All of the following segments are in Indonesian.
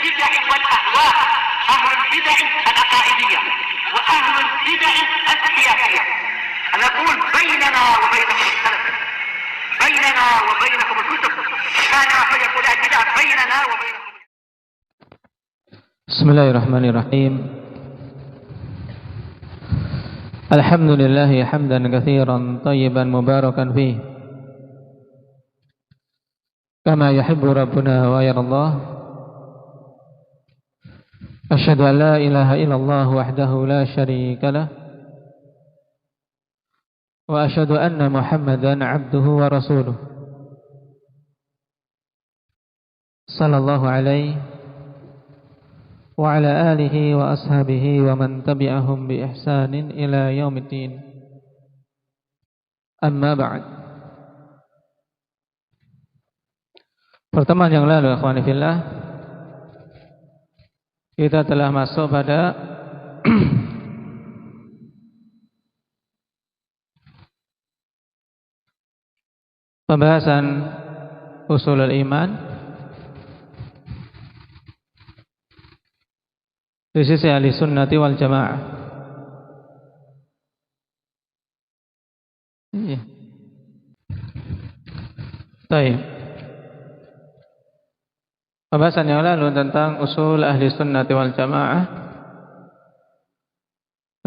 البدع والأهواء، أهل البدع العقائدية وأهل البدع السياسية. نقول بيننا وبينكم السلف، بيننا وبينكم الكتب، كما فيقول البدع بيننا وبينكم. بسم الله الرحمن الرحيم. الحمد لله حمدا كثيرا طيبا مباركا فيه كما يحب ربنا ويرضى الله. أشهد أن لا إله إلا الله وحده لا شريك له، وأشهد أن محمدا عبده ورسوله صلى الله عليه وعلى آله وأصحابه ومن تبعهم بإحسان إلى يوم الدين. أما بعد. Pertemuan yang lalu, akhwani fillah, kita telah masuk pada pembahasan usulul iman di sisi ahli sunnati wal jamaah. Baik. Pembahasan yang lalu tentang usul ahli sunnati wal jamaah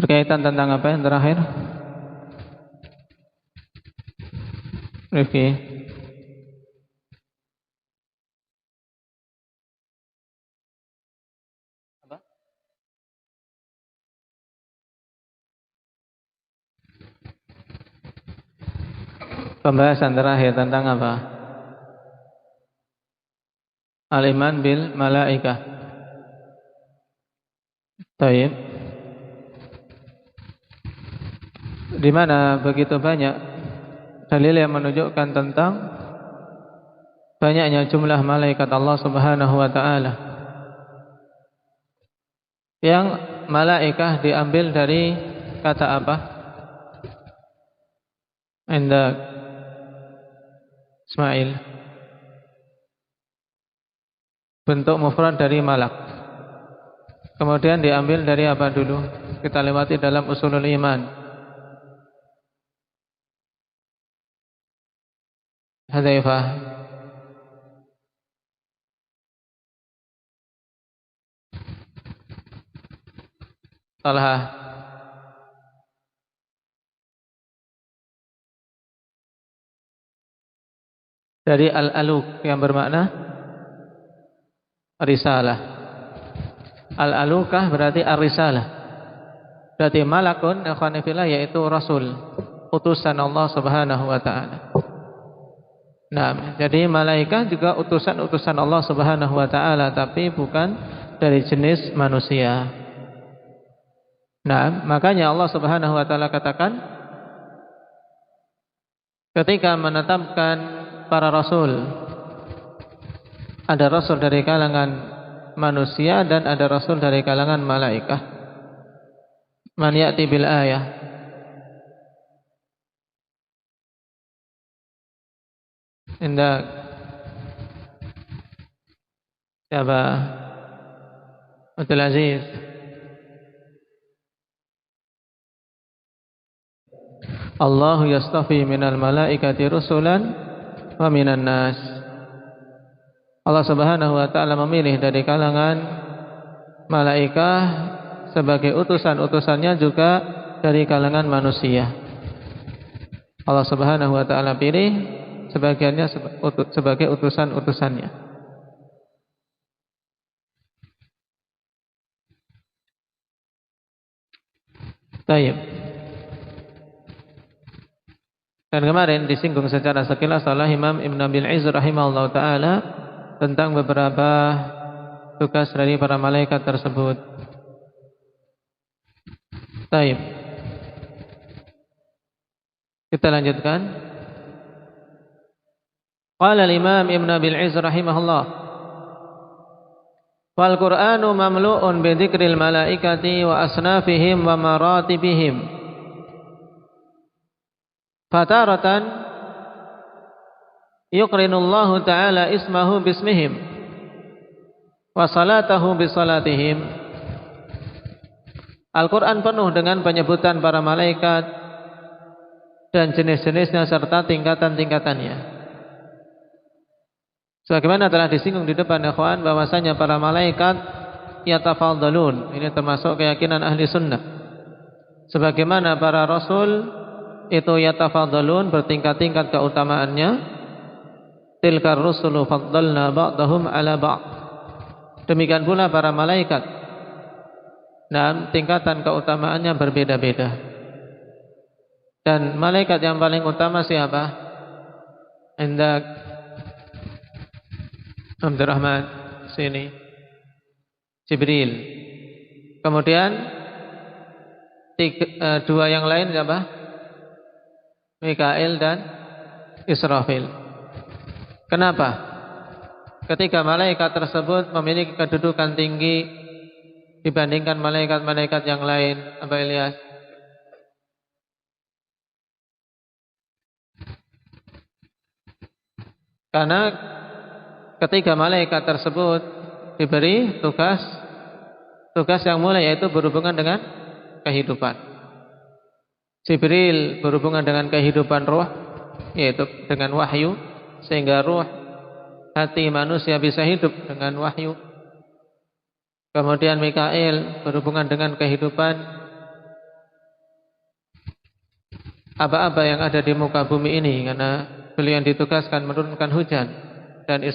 berkaitan tentang apa yang terakhir? Rifki. Apa? Pembahasan terakhir tentang apa? Al-iman bil malaikah. Baik. Di mana begitu banyak dalil yang menunjukkan tentang banyaknya jumlah malaikat Allah Subhanahu wa taala. Yang malaikah diambil dari kata apa? Indak Ismail. Bentuk mufrad dari malak. Kemudian diambil dari apa dulu? Kita lewati dalam usulul iman. Hudzaifah. Talha. Dari al-aluk yang bermakna risalah. Al-alukah berarti ar-risalah. Berarti malakun akhwani fillah yaitu rasul, utusan Allah Subhanahu wa taala. Nah, jadi malaikat juga utusan-utusan Allah Subhanahu wa taala, tapi bukan dari jenis manusia. Nah, makanya Allah Subhanahu wa taala katakan ketika menetapkan para rasul, ada rasul dari kalangan manusia dan ada rasul dari kalangan malaikat. Man ya'ti bil ayah. Indah siapa? Abdul Aziz. Allahu yastafi minal malaikati rusulan wa minan nas. Allah Subhanahu wa taala memilih dari kalangan malaikat sebagai utusan-utusannya, juga dari kalangan manusia. Allah Subhanahu wa taala pilih sebagiannya sebagai utusan-utusannya. Baik. Dan kemarin disinggung secara sekilas oleh Imam Ibn Abil Izz rahimahullah ta'ala tentang beberapa tugas dari para malaikat tersebut. Baik. Kita lanjutkan. Qala al-Imam Ibn Abil Izz rahimahullah, wal Qur'anu mamlu'un bi dzikril malaikati wa asnafihim wa maratibihim. Fataratan yuqrinullahu ta'ala ismahu bismihim, wa salatahu bi salatihim. Al-Quran penuh dengan penyebutan para malaikat dan jenis-jenisnya serta tingkatan-tingkatannya. Sebagaimana telah disinggung di depan ikhwan, bahwasanya para malaikat yatafadhalun, ini termasuk keyakinan ahli sunnah. Sebagaimana para rasul itu yatafadhalun, bertingkat-tingkat keutamaannya. Tilkar rusulu faddalna ba'dahum ala ba'd. Demikian pula para malaikat, dan tingkatan keutamaannya berbeda-beda. Dan malaikat yang paling utama siapa? Indak Abdurrahman sini, Jibril. Kemudian dua yang lain siapa? Mikail dan Israfil. Kenapa? Ketika malaikat tersebut memiliki kedudukan tinggi dibandingkan malaikat-malaikat yang lain, Aba Ilyas? Karena ketika malaikat tersebut diberi tugas yang mulia, yaitu berhubungan dengan kehidupan. Jibril berhubungan dengan kehidupan ruh, yaitu dengan wahyu, sehingga ruh hati manusia bisa hidup dengan wahyu. Kemudian Mikail berhubungan dengan kehidupan apa-apa yang ada di muka bumi ini, karena beliau yang ditugaskan menurunkan hujan. Dan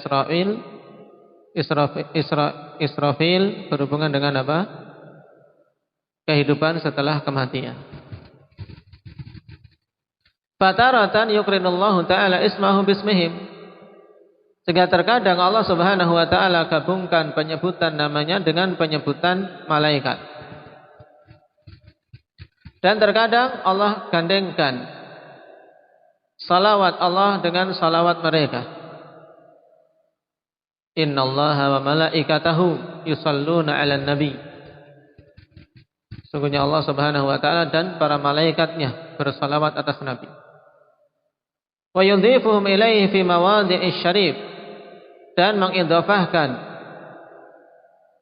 Israfil berhubungan dengan apa? Kehidupan setelah kematian. Fataratan yukrinullahu ta'ala ismahu bismihim. Sehingga terkadang Allah subhanahu wa ta'ala gabungkan penyebutan namanya dengan penyebutan malaikat. Dan terkadang Allah gandengkan salawat Allah dengan salawat mereka. Innallaha wa malaikatahu yusalluna 'alan nabi. Sungguhnya Allah subhanahu wa ta'ala dan para malaikatnya bersalawat atas nabi. Wa yudhifuhum ilaihi fi mawadhi'is syarif. Dan mengidhafahkan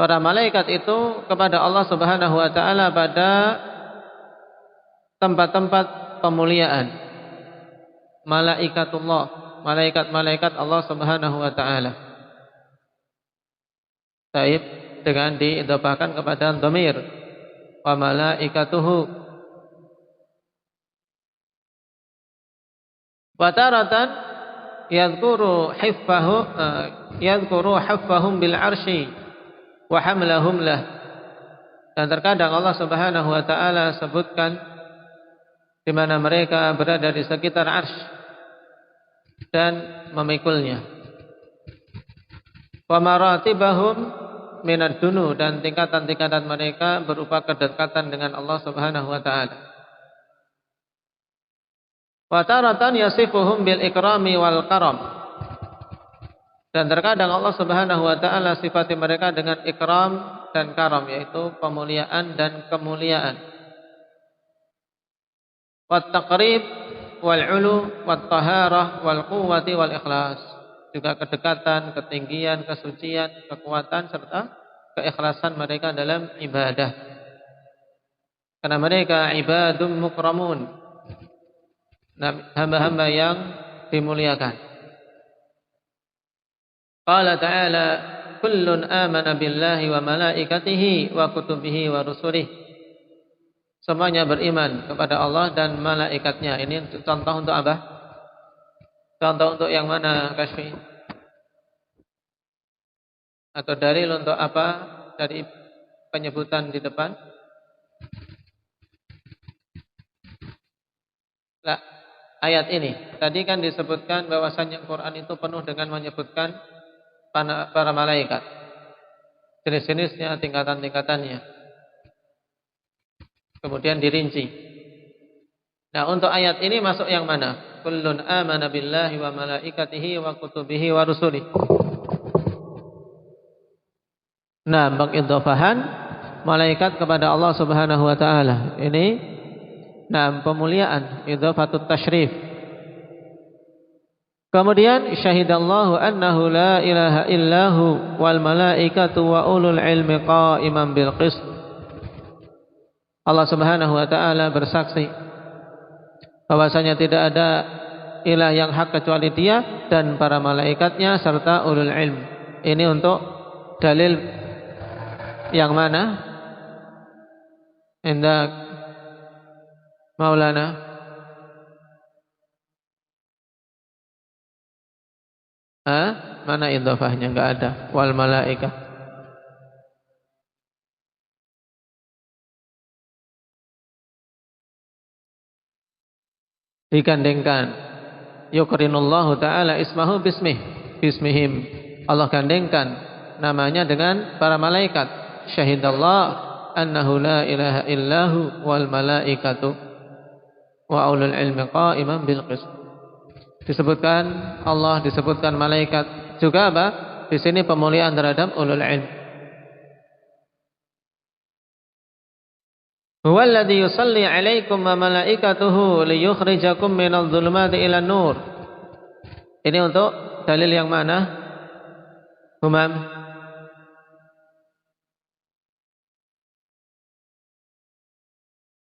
para malaikat itu kepada Allah subhanahu wa ta'ala pada tempat-tempat pemuliaan. Malaikatullah, malaikat-malaikat Allah subhanahu wa ta'ala. Taib dengan diidhafahkan kepada dhamir wa malaikatuhu. Wa taratan yadhkuru hiffahum bil arsy wa hamlahum lah. Dan terkadang Allah subhanahu wa ta'ala sebutkan di mana mereka berada di sekitar arsy dan memikulnya. Wa maratibahum minad dunu, dan tingkatan-tingkatan mereka berupa kedekatan dengan Allah subhanahu wa ta'ala. Wa taratan yasifuhum bil ikrami wal karam. Dan terkadang Allah subhanahu wa ta'ala sifati mereka dengan ikram dan karam, yaitu pemuliaan dan kemuliaan. Wat taqrib wal ulu wat taharah wal quwwati wal ikhlas. Juga kedekatan, ketinggian, kesucian, kekuatan serta keikhlasan mereka dalam ibadah. Karena mereka ibadun mukramun, hamba-hamba yang dimuliakan. Qala ta'ala kullun amana billahi wa malaikatihi wa kutubihi wa rusulih. Semuanya beriman kepada Allah dan malaikatnya. Ini contoh untuk apa? Contoh untuk yang mana, Kashfi? Atau dalil untuk apa dari penyebutan di depan? Nah, ayat ini. Tadi kan disebutkan bahwasanya Quran itu penuh dengan menyebutkan para malaikat. Jenis-jenisnya, tingkatan-tingkatannya. Kemudian dirinci. Nah, untuk ayat ini masuk yang mana? Kullun amana billahi wa malaikatihi wa kutubihi wa rusulih. Nah, mengidhafahan malaikat kepada Allah subhanahu wa ta'ala. Ini pemuliaan, idhafatut tasyrif. Kemudian syahidallahu annahu la ilaha illahu wal malaikatu wa ulul ilmi qa'iman bil qist. Allah Subhanahu wa taala bersaksi bahwasanya tidak ada ilah yang hak kecuali Dia dan para malaikatnya serta ulul ilm. Ini untuk dalil yang mana? Indak Maulana. Mana idhofahnya? Enggak ada. Wal malaikah. Digandengkan. Yukrinullahu ta'ala ismahu bismihim. Allah gandengkan namanya dengan para malaikat. Syahidallah annahu la ilaha illahu wal malaikatu wa ulul ilmi qa'iman bil qist. Disebutkan Allah, disebutkan malaikat, juga apa? Di sini pemuliaan terhadap ulul ilm. Huwallazi yusalli 'alaikum wa malaikatuhu liyukhrijakum minadh dhulumati ilan nur. Ini untuk dalil yang mana? Humam.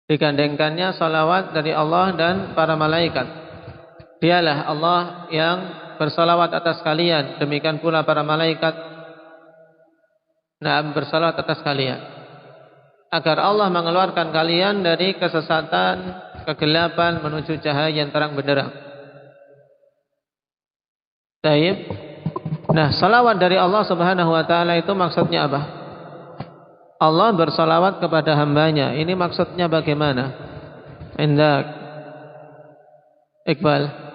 Digandengkannya salawat dari Allah dan para malaikat. Dialah Allah yang bersalawat atas kalian, demikian pula para malaikat bersalawat atas kalian, agar Allah mengeluarkan kalian dari kesesatan, kegelapan menuju cahaya yang terang benderang. Baik. Nah, salawat dari Allah Subhanahu wa taala itu maksudnya apa? Allah bersalawat kepada hambanya. Ini maksudnya bagaimana? Indak Iqbal.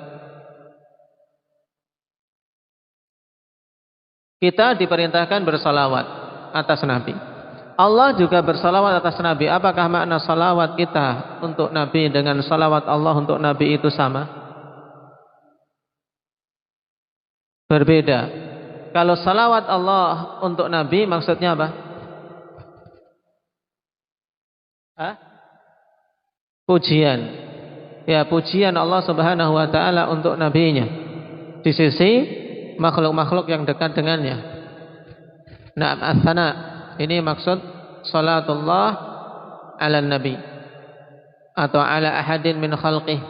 Kita diperintahkan bersalawat atas Nabi. Allah juga bersalawat atas Nabi. Apakah makna salawat kita untuk Nabi dengan salawat Allah untuk Nabi itu sama? Berbeda. Kalau salawat Allah untuk Nabi maksudnya apa? Pujian. Ya, pujian Allah Subhanahu wa taala untuk nabinya di sisi makhluk-makhluk yang dekat dengannya. Na'am as-sana. Ini maksud salatullah ala nabi atau ala ahadin min khalqih,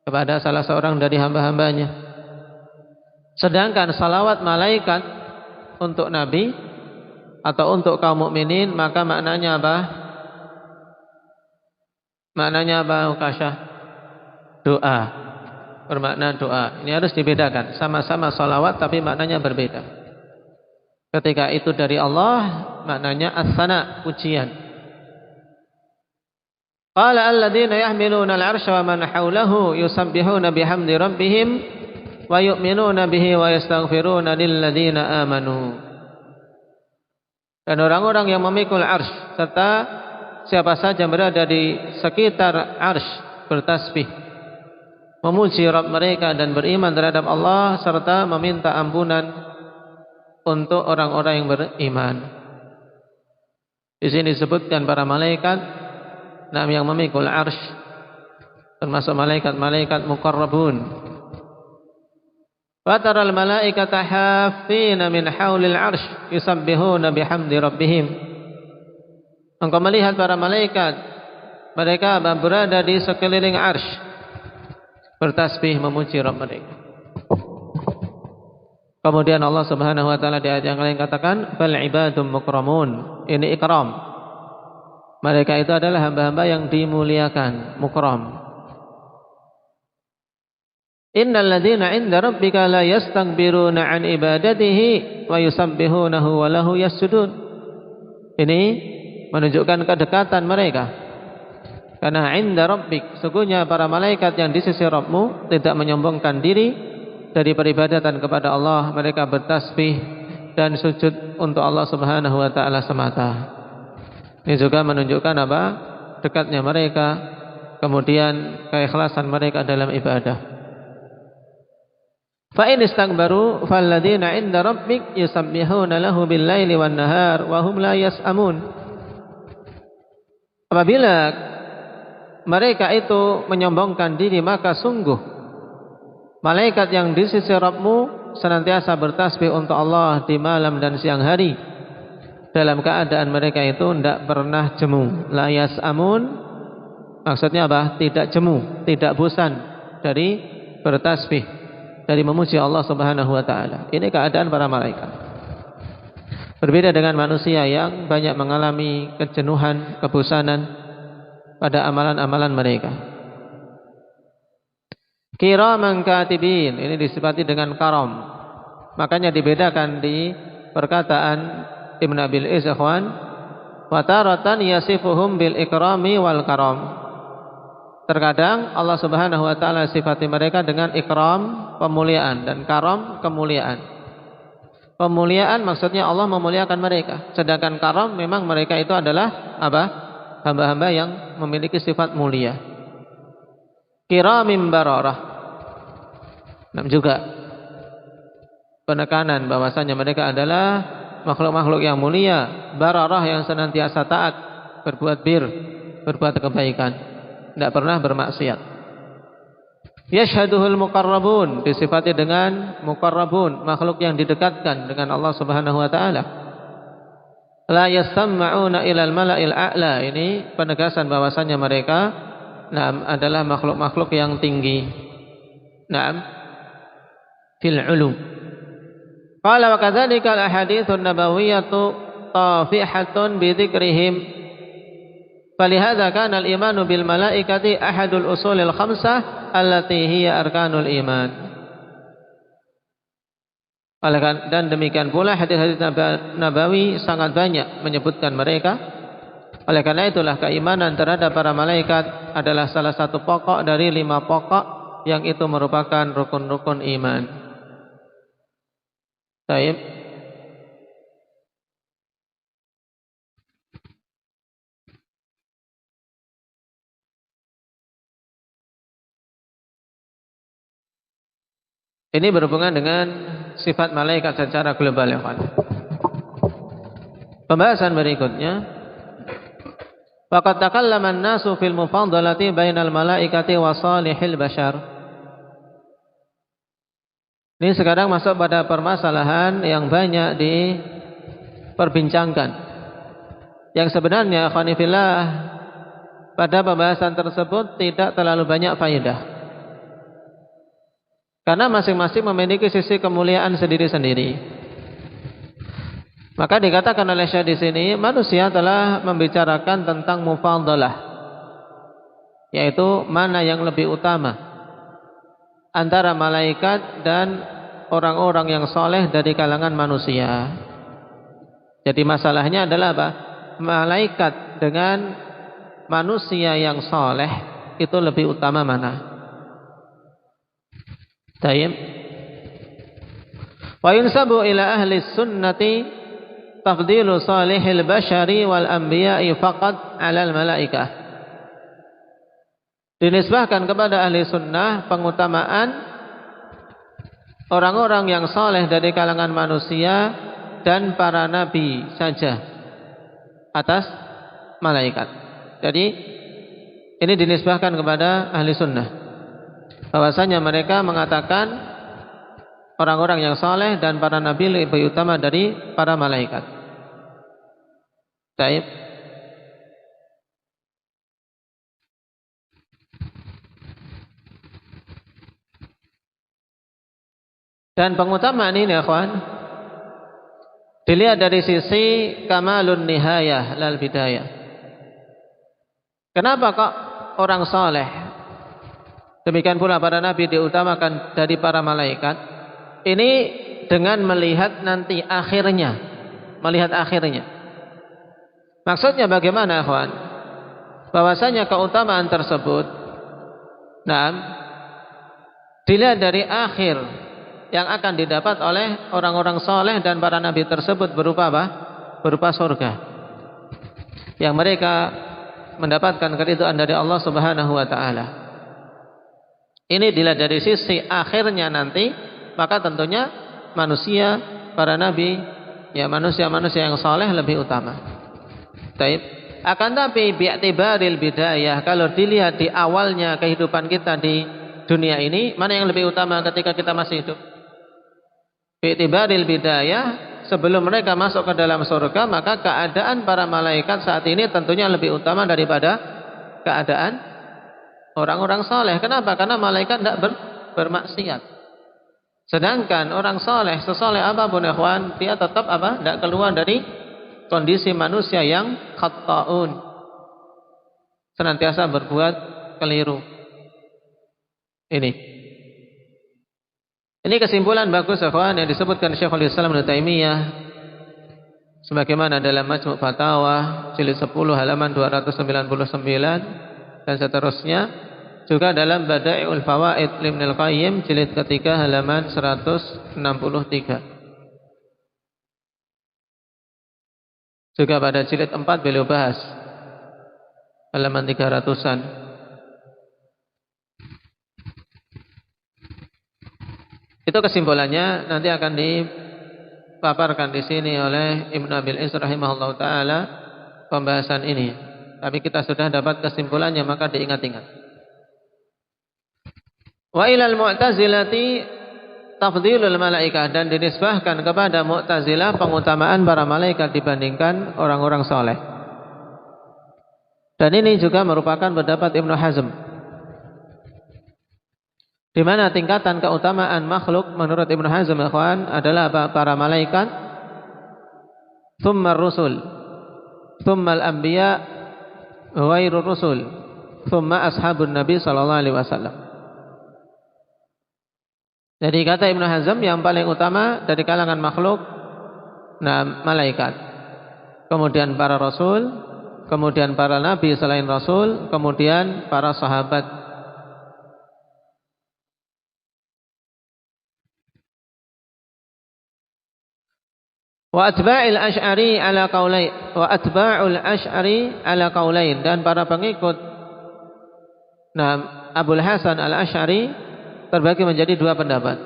kepada salah seorang dari hamba-hambanya. Sedangkan salawat malaikat untuk nabi atau untuk kaum mukminin, maka maknanya apa? Maknanya apa, Ukasyah? Doa. Bermakna doa. Ini harus dibedakan. Sama-sama salawat tapi maknanya berbeda. Ketika itu dari Allah, maknanya as-sana, pujian. Qala alladhina yahmiluna al-'arsha wa man hawlahu yusabbihuna bihamdi rabbihim wa yu'minuna bihi wa yastaghfiruna lilladhina amanu. Dan orang-orang yang memikul arsy serta siapa saja berada di sekitar arsy bertasbih, memuji Rabb mereka dan beriman terhadap Allah serta meminta ampunan untuk orang-orang yang beriman. Di sini disebutkan para malaikat yang memikul arsy, termasuk malaikat-malaikat muqarrabun. Wa taral malaikata haffina min haulil arsy yusabbihuna bihamdi rabbihim. Engkau melihat para malaikat, mereka berada di sekeliling arsy, bertasbih memuji Rabb mereka. Kemudian Allah Subhanahu wa taala di ayat yang lain katakan, "Bal ibadum mukramun." Ini ikram. Mereka itu adalah hamba-hamba yang dimuliakan, mukram. Innal ladzina 'inda rabbika la yastankbiruna 'an ibadatihi wa yusabbihunahu wa lahu yasjudun. Ini menunjukkan kedekatan mereka. Karena 'inda rabbik, sesungguhnya para malaikat yang di sisi Rabbmu tidak menyombongkan diri dari peribadatan kepada Allah. Mereka bertasbih dan sujud untuk Allah Subhanahu wa taala semata. Ini juga menunjukkan apa? Dekatnya mereka, kemudian keikhlasan mereka dalam ibadah. Fa in istakbaru falladzina 'inda rabbik yusabbihuna lahu bil-laili wan-nahar wa hum la yas'amun. Apabila mereka itu menyombongkan diri, maka sungguh Malaikat yang di sisi Rabbmu senantiasa bertasbih untuk Allah di malam dan siang hari, dalam keadaan mereka itu tidak pernah jemu. La yas'amun, maksudnya apa? Tidak jemu, tidak bosan dari bertasbih, dari memuji Allah Subhanahu wa taala. Ini keadaan para malaikat. Berbeda dengan manusia yang banyak mengalami kejenuhan, kebosanan pada amalan-amalan mereka. Kiraman katibin, ini disifati dengan karam. Makanya dibedakan di perkataan Ibn Abil Iz, ikhwan, wa taratan yasifuhum bil ikrami wal karam. Terkadang Allah Subhanahu wa taala sifati mereka dengan ikram, pemuliaan, dan karam, kemuliaan. Pemuliaan maksudnya Allah memuliakan mereka, sedangkan karam memang mereka itu adalah apa? Hamba-hamba yang memiliki sifat mulia. Kiramim bararah. Nah, juga penekanan bahwasanya mereka adalah makhluk-makhluk yang mulia, bararah yang senantiasa taat, berbuat berbuat kebaikan, tidak pernah bermaksiat. Yashhaduhul muqarrabun, disifati dengan muqarrabun, makhluk yang didekatkan dengan Allah Subhanahu wa taala. La yasma'una ilal mala'il a'la, ini penegasan bahwasanya mereka adalah makhluk-makhluk yang tinggi. Fil ulum. Qala wa kadzalika al ahaditsun nabawiyyatu tafihatun bi dzikrihim. Falihadza kana al imanu bil malaikati ahadul usulil khamsah allati hiya arkanul iman. Dan demikian pula hadis-hadis nabawi sangat banyak menyebutkan mereka. Oleh karena itulah keimanan terhadap para malaikat adalah salah satu pokok dari 5 pokok yang itu merupakan rukun-rukun iman. Baik. Ini berhubungan dengan sifat malaikat secara global, ya kan? Pembahasan berikutnya, faqad takallama an-nasu fil mufadalati bainal malaikati wa salihil bashar. Ini sekarang masuk pada permasalahan yang banyak diperbincangkan, yang sebenarnya khonifillah pada pembahasan tersebut tidak terlalu banyak faedah, karena masing-masing memiliki sisi kemuliaan sendiri-sendiri. Maka dikatakan oleh Syekh di sini, manusia telah membicarakan tentang mufadalah, yaitu mana yang lebih utama antara malaikat dan orang-orang yang soleh dari kalangan manusia. Jadi masalahnya adalah apa? Malaikat dengan manusia yang soleh itu lebih utama mana? Tayyib. Wa yunsabu ila ahli sunnati tafdilu salihil bashari wal anbiya'i faqat 'alal malaikah. Dinisbahkan kepada ahli sunnah pengutamaan orang-orang yang saleh dari kalangan manusia dan para nabi saja atas malaikat. Jadi ini dinisbahkan kepada ahli sunnah, bahwasanya mereka mengatakan orang-orang yang saleh dan para nabi lebih utama dari para malaikat. Baik. Dan pengutamaan ini, ya kawan, dilihat dari sisi kamalun nihayah lal bidayah. Kenapa kok orang saleh, demikian pula para nabi diutamakan dari para malaikat? Ini dengan melihat nanti akhirnya, melihat akhirnya. Maksudnya bagaimana, kawan? Bahwasanya keutamaan tersebut, dilihat dari akhir yang akan didapat oleh orang-orang soleh dan para nabi tersebut berupa apa? Berupa surga, yang mereka mendapatkan keridhaan dari Allah Subhanahu wa taala. Ini dilihat dari sisi akhirnya nanti, maka tentunya manusia, para nabi, ya manusia-manusia yang soleh lebih utama. Baik. Akan tapi bi'tibaril bidayah, kalau dilihat di awalnya kehidupan kita di dunia ini, mana yang lebih utama ketika kita masih hidup? Bi'tibaril bidayah, sebelum mereka masuk ke dalam surga, maka keadaan para malaikat saat ini tentunya lebih utama daripada keadaan orang-orang soleh. Kenapa? Karena malaikat tidak bermaksiat. Sedangkan orang soleh, sesoleh apapun ikhwan, dia tetap apa? Tidak keluar dari kondisi manusia yang khata'un, senantiasa berbuat keliru. Ini kesimpulan bagus ikhwan yang disebutkan Syekhul Islam Ibnu Taimiyah sebagaimana dalam Majmu' Fatawa jilid 10 halaman 299 dan seterusnya, juga dalam Bada'iul Fawaid Ibnul Qayyim jilid ketiga halaman 163. Juga pada jilid 4 beliau bahas halaman 300-an. Itu kesimpulannya, nanti akan dipaparkan di sini oleh Ibnu Abil Iz rahimahullahu taala pembahasan ini. Tapi kita sudah dapat kesimpulannya, maka diingat-ingat. Wa ilal mu'tazilati tafdhilul malaikah, dan dinisbahkan kepada Mu'tazilah pengutamaan para malaikat dibandingkan orang-orang soleh. Dan ini juga merupakan pendapat Ibnu Hazm, di mana tingkatan keutamaan makhluk menurut Ibnu Hazm ikhwan adalah para malaikat, thumma rusul, thumma al-anbiya, ghairur rusul, thumma ashabun nabi sallallahu alaihi wasallam. Jadi kata Ibnu Hazm yang paling utama dari kalangan makhluk, malaikat, kemudian para rasul, kemudian para nabi selain rasul, kemudian para sahabat. Wa atba'il Asy'ari ala qaulain, wa atba'ul Asy'ari ala qaulain, dan para pengikut Abul Hasan Al-Asy'ari terbagi menjadi dua pendapat.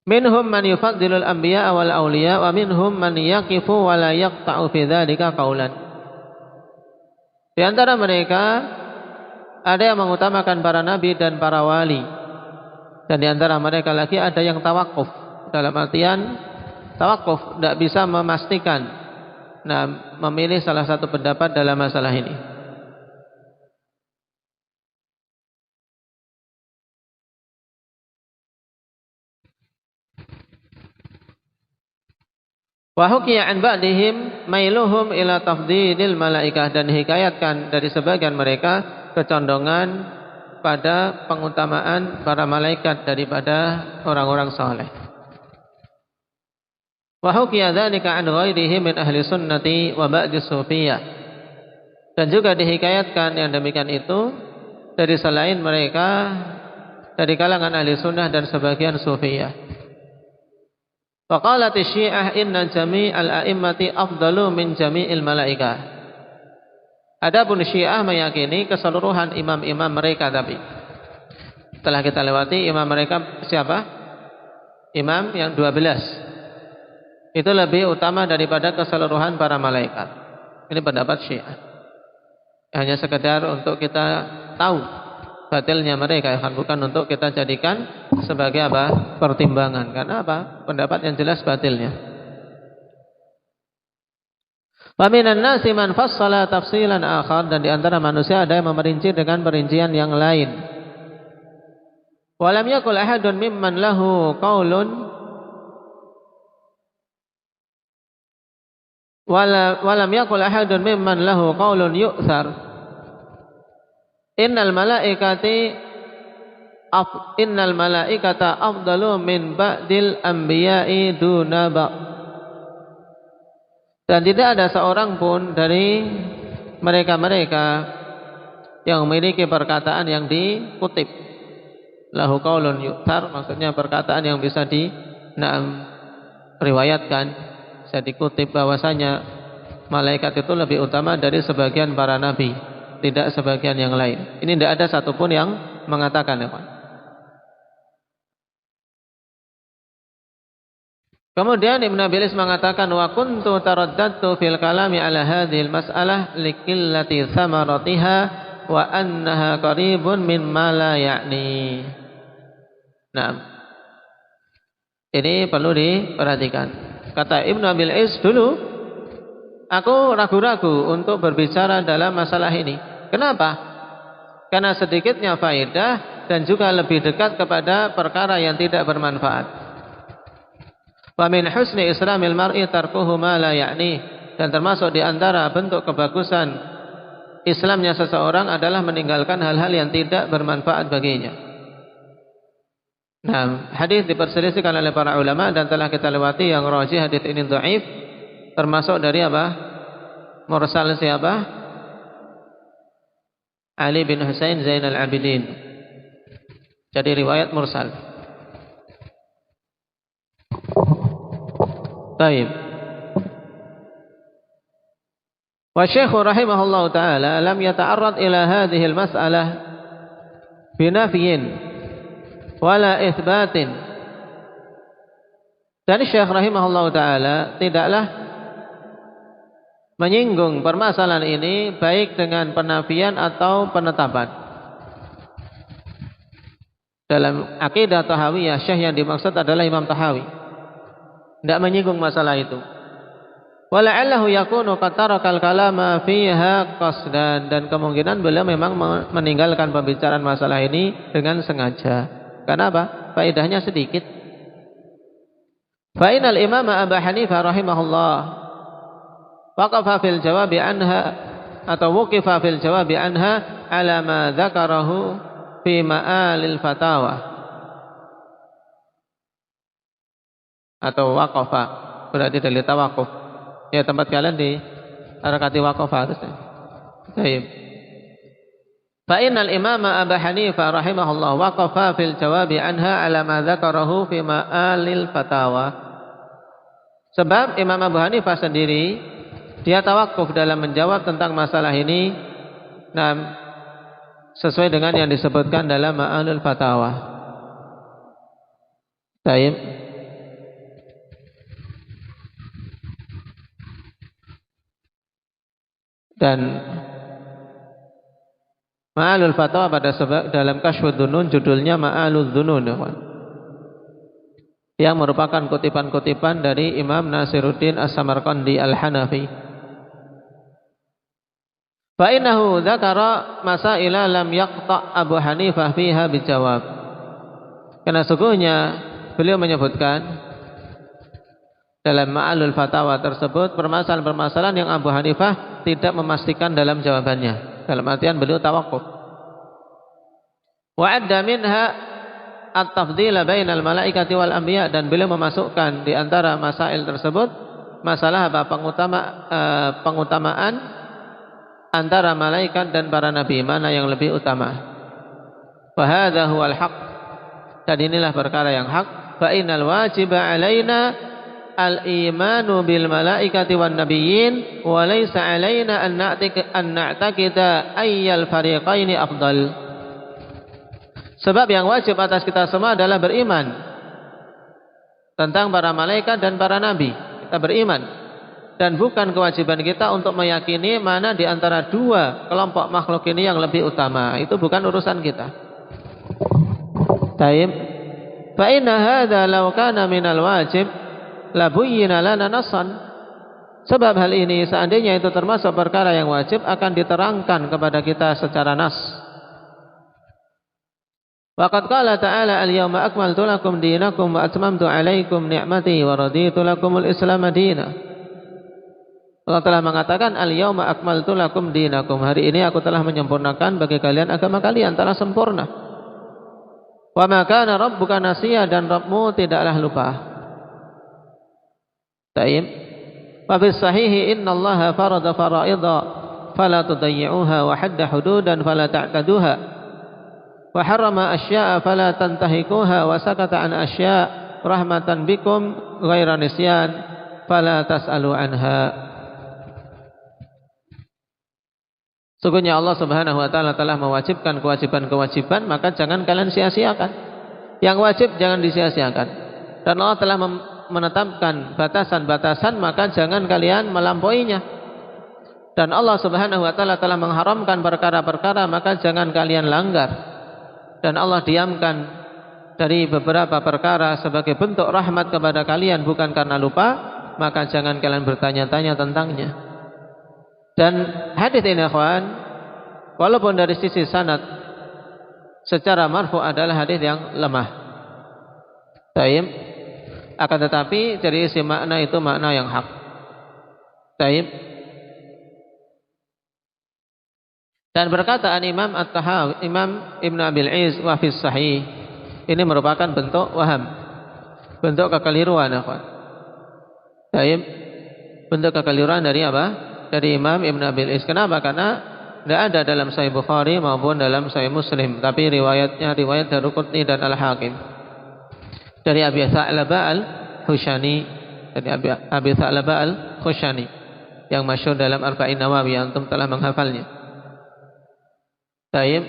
Minhum man yufaddilul anbiya wal awliya, wa minhum man yaqifu wa la yaqta'u fi dzalika qaulan. Di antara mereka ada yang mengutamakan para nabi dan para wali, dan di antara mereka lagi ada yang tawakuf, dalam artian tawakuf, tidak bisa memastikan, memilih salah satu pendapat dalam masalah ini. Wa hukiya an ba'dihim mailuhum ila tafdhilil malaikah, dan dihikayatkan dari sebagian mereka kecondongan pada pengutamaan para malaikat daripada orang-orang saleh. Wa hukiya dzalika an ghairihi min ahli sunnati wa ba'di sufiyah, dan juga dihikayatkan yang demikian itu dari selain mereka dari kalangan ahli sunnah dan sebagian sufiyah. Faqalat Syiah inna jami'al a'immati afdalu min jami'il malaikah. Adapun Syiah meyakini keseluruhan imam-imam mereka, tapi telah kita lewati imam mereka siapa? Imam yang 12. Itu lebih utama daripada keseluruhan para malaikat. Ini pendapat Syiah. Hanya sekedar untuk kita tahu batilnya mereka, bukan untuk kita jadikan sebagai apa? Pertimbangan. Karena apa? Pendapat yang jelas batilnya. Wa minan nasi man fassala tafsilan akhar, dan di antara manusia ada yang memerinci dengan perincian yang lain. Wa lam yakul ahadun mimman lahu qaulun wa lam yakul ahadun mimman lahu qaulun yu'thar. Innal malaikata afdalu min ba'dil anbiya'i duna ba'. Dan tidak ada seorang pun dari mereka-mereka yang memiliki perkataan yang dikutip. Lahu qaulun yu'thar, maksudnya perkataan yang bisa riwayatkan, bisa dikutip bahwasanya malaikat itu lebih utama dari sebagian para nabi, tidak sebagian yang lain. Ini tidak ada satupun yang mengatakan, ya Pak. Kemudian Ibnu Abil Iz mengatakan, wa kuntu taraddadtu fil kalami ala hadhil mas'alah likillati thamaratiha wa annaha qaribun min ma la ya'ni. Nah, ini perlu diperhatikan. Kata Ibnu Abil Is, dulu aku ragu-ragu untuk berbicara dalam masalah ini. Kenapa? Karena sedikitnya faedah dan juga lebih dekat kepada perkara yang tidak bermanfaat. Wa min husni islamil mar'i tarkuhu ma la ya'ni, dan termasuk di antara bentuk kebagusan Islamnya seseorang adalah meninggalkan hal-hal yang tidak bermanfaat baginya. Nah, hadis diperselisihkan oleh para ulama dan telah kita lewati yang rajih hadis ini dhaif, termasuk dari apa? Mursal siapa? Ali bin Husain Zainal Abidin. Jadi riwayat mursal. Baik. Wa Syekh rahimahullahu taala lam yata'arrad ila hadhihi al-mas'alah binafyin wala itsbatin. Dan Syekh rahimahullahu taala tidaklah menyinggung permasalahan ini baik dengan penafian atau penetapan. Dalam akidah Tahawiyah, Syekh yang dimaksud adalah Imam Tahawi. Tidak menyinggung masalah itu. Wala'allahu yakunu qad tarakal kalama fiha qasdan, dan kemungkinan beliau memang meninggalkan pembicaraan masalah ini dengan sengaja. Kenapa? Faedahnya sedikit. Fa innal Imam Abu Hanifah rahimahullah waqafa fil jawabi anha atau wuqifa fil jawabi anha ala ma dzakarahu fi ma'alil fatawa, atau waqafa berarti dari tawaquf. Ya, tempat kalian di harakati waqafa harusnya. Baik. Fa innal Imam Abu Hanifah rahimahullah waqafa fil jawabi anha ala ma dzakarahu fi ma'alil fatawa. Sebab Imam Abu Hanifah sendiri dia tawakuf dalam menjawab tentang masalah ini, nah, sesuai dengan yang disebutkan dalam ma'alul fatawa. Baik. Dan Ma'alul Fatwa pada sebab dalam Kasyfud Dzunun judulnya Ma'alul Dzunun, yang merupakan kutipan-kutipan dari Imam Nasiruddin As-Samarqandi Al-Hanafi. Fa innahu dzakara masaila lam yaqta' Abu Hanifah fiha bijawab. Karena sungguhnya beliau menyebutkan dalam Ma'alul Fatawa tersebut permasalahan-permasalahan yang Abu Hanifah tidak memastikan dalam jawabannya. Dalam artian beliau tawakuf. Wa adda minha at-tafdila bainal malaikati wal anbiya, dan beliau memasukkan di antara masail tersebut masalah apa? Pengutamaan antara malaikat dan para nabi, mana yang lebih utama. Wa hadza huwal haq, dan inilah perkara yang hak. Fa innal wajiba alaina al-imanu bil malaikati wan nabiyyin wa laysa alaina an na'taqida ayyal fariqaini afdal. Sebab yang wajib atas kita semua adalah beriman tentang para malaikat dan para nabi. Kita beriman, dan bukan kewajiban kita untuk meyakini mana di antara dua kelompok makhluk ini yang lebih utama. Itu bukan urusan kita. Taib. Fa inna hadza law kana minal wajib la buyyina lana nassan. Sebab hal ini seandainya itu termasuk perkara yang wajib akan diterangkan kepada kita secara nas. Wa qad qala ta'ala al-yawma akmaltu lakum dinakum wa atmamtu 'alaikum ni'mati wa raditu lakumul Islam dinan. Allah telah mengatakan al-yawma akmaltu lakum dinakum, hari ini aku telah menyempurnakan bagi kalian agama kalian, telah sempurna. Wa ma kana rabbuka nasiya, dan Rabbmu tidaklah lupa. Taib. Wa fi sahihi innallaha farada fara'idha fala tudayyi'uha wa hadda hududan fala ta'taduha wa harrama asya'a fala tantahikuha wa sakata an asya' rahmatan bikum ghaira nisyan fala tas'alu anha. Sungguhnya Allah Subhanahu wa taala telah mewajibkan kewajiban-kewajiban, maka jangan kalian sia-siakan. Yang wajib jangan disia-siakan. Dan Allah telah menetapkan batasan-batasan, maka jangan kalian melampauinya. dan Allah Subhanahu wa taala telah mengharamkan perkara-perkara, maka jangan kalian langgar. Dan Allah diamkan dari beberapa perkara sebagai bentuk rahmat kepada kalian, bukan karena lupa, maka jangan kalian bertanya-tanya tentangnya. Dan hadis ini ikhwan, walaupun dari sisi sanad secara marfu adalah hadis yang lemah, taib, akan tetapi dari isi makna itu makna yang hak, taib. Dan berkataan Imam At-Tahawi, Imam Ibn Abil Iz wa fi Sahih, ini merupakan bentuk waham, bentuk kekeliruan, ikhwan. Taib, bentuk kekeliruan dari apa? Dari Imam Ibn Abil Iz. Kenapa? Karena tidak ada dalam Sahih Bukhari maupun dalam Sahih Muslim, tapi riwayatnya riwayat Daruqutni dan Al-Hakim dari Abi Tha'labah Al-Khushani, dari Abi Tha'labah Al-Khushani yang masyhur dalam Arba'in Nawawi, antum telah menghafalnya. Taib.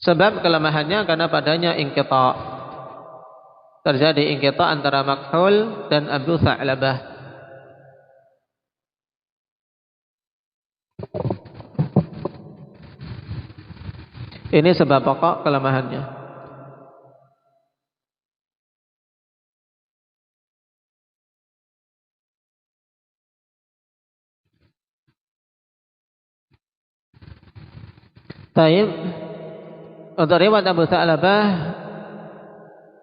Sebab kelemahannya karena padanya inqita', terjadi inqita' antara Makhul dan Abu Tha'labah. Ini sebab pokok kelemahannya. Taib. Untuk riwayat Abu Tha'labah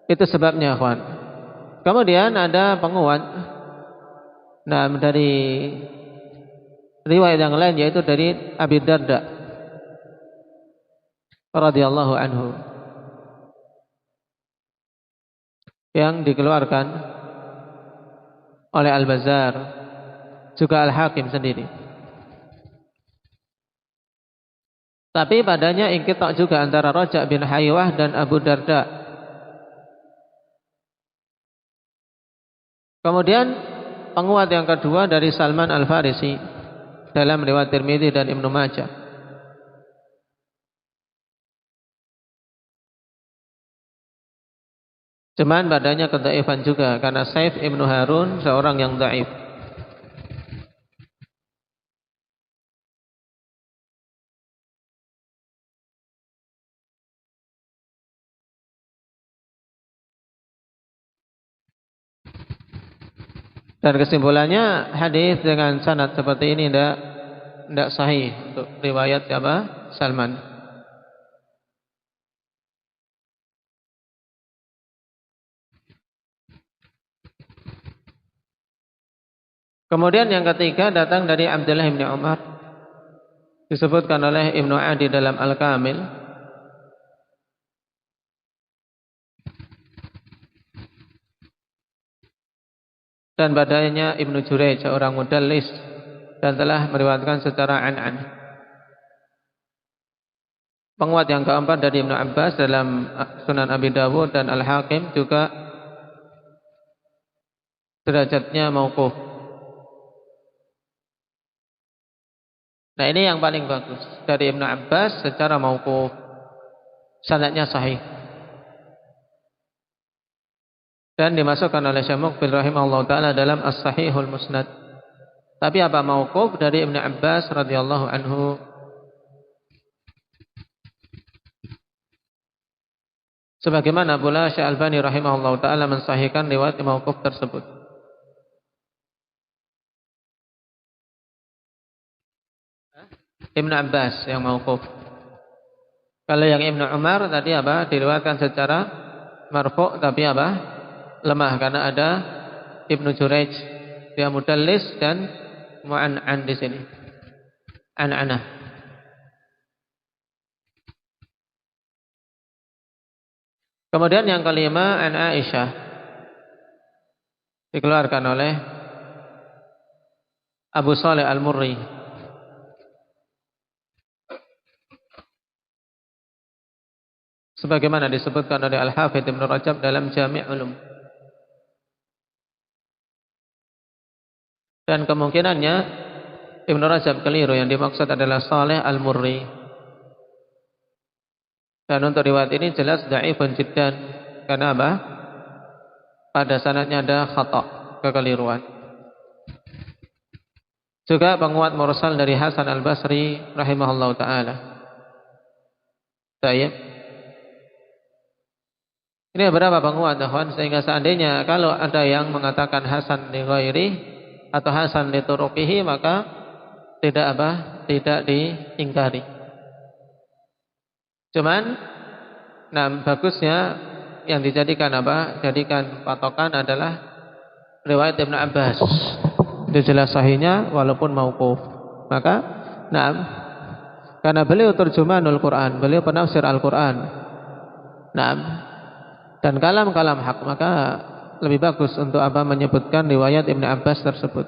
itu sebabnya, ikhwan. Kemudian ada penguat, nah, dari riwayat yang lain, yaitu dari Abi Darda radhiyallahu anhu, yang dikeluarkan oleh Al-Bazzar, juga Al-Hakim sendiri. Tapi padanya inqita' juga antara Raja' bin Haywah dan Abu Darda. Kemudian penguat yang kedua dari Salman Al-Farisi dalam riwayat Tirmidzi dan Ibnu Majah. Cuman padanya kedhaifan juga karena Saif Ibnu Harun seorang yang dhaif. Dan kesimpulannya, hadis dengan sanad seperti ini tidak sahih untuk riwayat siapa? Salman. Kemudian yang ketiga datang dari Abdullah bin Umar, disebutkan oleh Ibnu Adi dalam Al-Kamil. Dan padanya Ibnu Jurayj seorang mudallis dan telah meriwayatkan secara an-an. Penguat yang keempat dari Ibnu Abbas dalam Sunan Abi Dawud dan Al-Hakim juga derajatnya mauquf. Nah, ini yang paling bagus dari Ibnu Abbas secara mauquf, sanadnya sahih. Dan dimasukkan oleh Syekh Muqbil rahimahullah ta'ala dalam As-Sahihul Musnad. Tapi apa mauquf dari Ibnu Abbas radhiyallahu anhu? Sebagaimana pula Syekh Albani rahimahullah ta'ala mensahihkan riwayat mauquf tersebut. Ibnu Abbas yang mauquf. Kalau yang Ibnu Umar tadi apa? Diriwayatkan secara marfu' tapi apa? Lemah karena ada Ibnu Jurayj, dia mudallis dan mu'an'an di sini. An-anah. Kemudian yang kelima, an Aisyah, dikeluarkan oleh Abu Saleh Al-Murri. Sebagaimana disebutkan oleh Al-Hafidz Ibnu Rajab dalam Jami' Ulum. Dan kemungkinannya Ibnu Rajab keliru, yang dimaksud adalah Saleh Al-Murri. Dan untuk riwayat ini jelas dhaifun jiddan. Karena apa? Pada sanadnya ada khata', kekeliruan. Juga penguat mursal dari Hasan al-Basri rahimahullahu ta'ala. Baik. Ini berapa penguat, ikhwan? Sehingga seandainya kalau ada yang mengatakan Hasan li ghairi atau Hasan li turuqihi, maka tidak diingkari. Cuman bagusnya yang dijadikan jadikan patokan adalah riwayat Ibnu Abbas. Itu jelas sahihnya walaupun mauquf. Maka karena beliau terjemahanul Quran, beliau penafsir Al-Quran. Dan kalam-kalam hak, maka lebih bagus untuk menyebutkan riwayat Ibnu Abbas tersebut.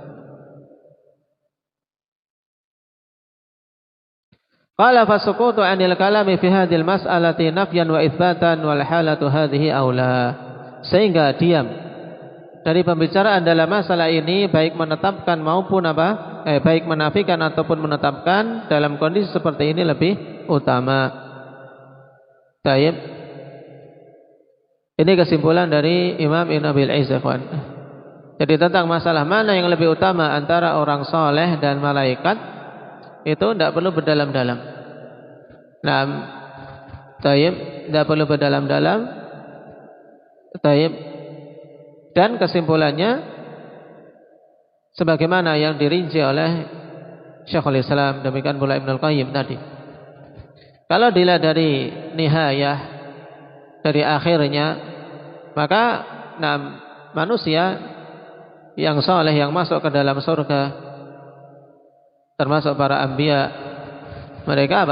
Qala fasukutu 'anil kalami fi hadhil mas'alati nafyan wa itsbatan wal halatu hadhihi aula. Sehingga diam dari pembicaraan dalam masalah ini, baik menetapkan maupun baik menafikan ataupun menetapkan, dalam kondisi seperti ini lebih utama. Baik. Ini kesimpulan dari Imam Ibn Abil Izz. Jadi tentang masalah mana yang lebih utama antara orang soleh dan malaikat, itu tidak perlu berdalam-dalam. Tidak perlu berdalam-dalam. Dan kesimpulannya sebagaimana yang dirinci oleh Syekhul Islam, demikian pula Ibnul Qayyim tadi. Kalau dilihat dari nihayah, dari akhirnya, maka manusia yang saleh yang masuk ke dalam surga, termasuk para anbiya, mereka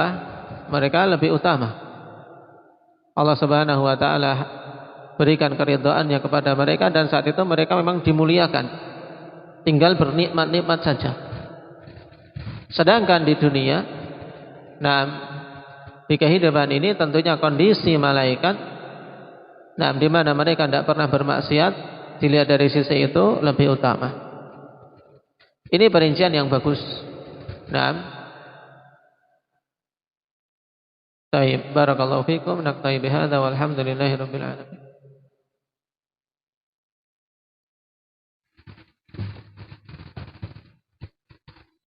mereka lebih utama. Allah Subhanahu wa taala berikan keridhaannya kepada mereka, dan saat itu mereka memang dimuliakan, tinggal bernikmat-nikmat saja. Sedangkan di dunia, di kehidupan ini tentunya kondisi malaikat, di mana mereka tidak pernah bermaksiat, dilihat dari sisi itu lebih utama. Ini perincian yang bagus. Baik, barakallahu fikum. Naktafi bihadza walhamdulillahirabbil alamin.